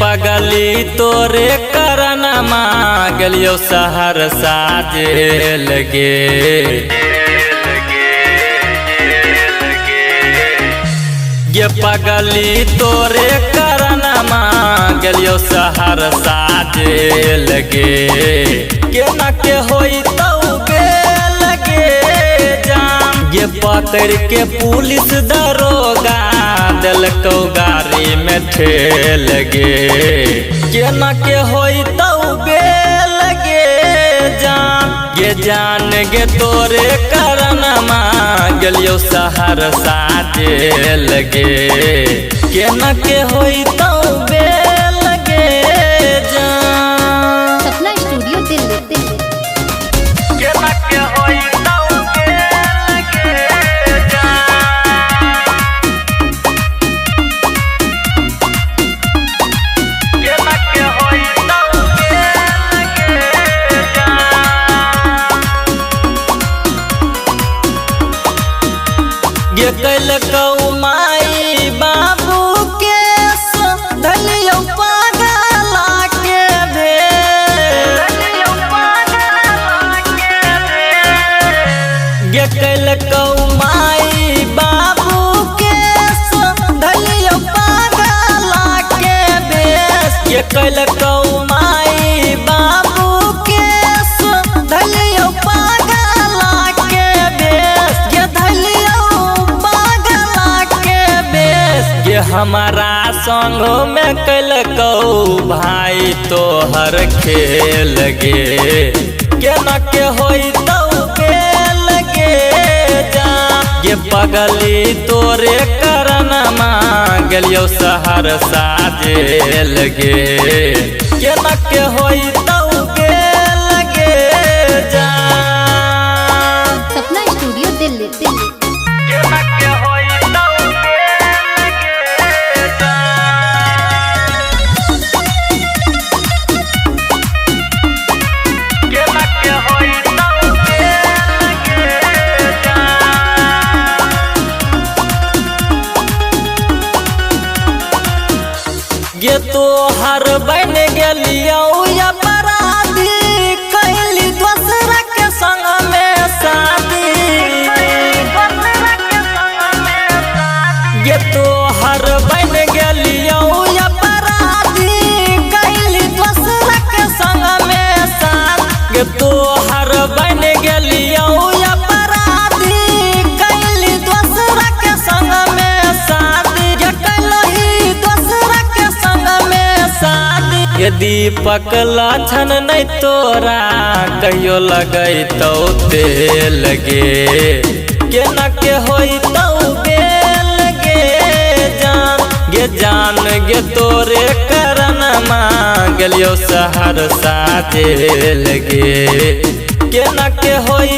पगली तोरे करनमा गेलियो शहर साजे लगे। ये पगली तोरे करनमा गेलियो शहर साजे लगे। केना के होई तौबे लगे जान ये पकड़ के पुलिस दरोगा दिलको गाड़ी में ठेल गे। केना के होई तौबे लगे जान गे तोरे करनमा गेलियो शहर साजे लगे। केना के होई तौबे लगे जान। सपना स्टूडियो दिल्ली। केना के होई तौबे लगे जान। केना के होई तौबे लगे जान। ये कैलकौ माई बाबू के धलियो पागला के भेल। ये कैलकौ माई बाबू के धलियो पागला के भेल। ये कैलकौ माई बाबू के धलियो पागला के भेल। ये धलियो पागला के भेल। ये हमारा संग में कैलकौ भाई तोहर खेल गे। केना के होई तौबे लगे जान। ये पगली तोरे करनमा गेलियो शहर साजे लगे। केना के होई तौबे लगे जान। सपना स्टूडियो दिल्ली। केना के होई तौबे लगे जान। केना के होई तौबे लगे जान। ये तोहर बन गेलियो अपराधी कैली दूसरा के संग में शादी। ये तोहर बन गेलियो अपराधी कैली दूसरा के संग में शादी। ये तोहर बन गेलियो अपराधी कैली दूसरा के संग में शादी। ये कैलही दूसरा के संग में शादी। ये दीपक लाछन नहीं तोरा कहियो लगई तो तेल गे। केना के होई तौबे लगे जान गे तोरे करनमा गेलियो शहर साजे लगे। केना के होई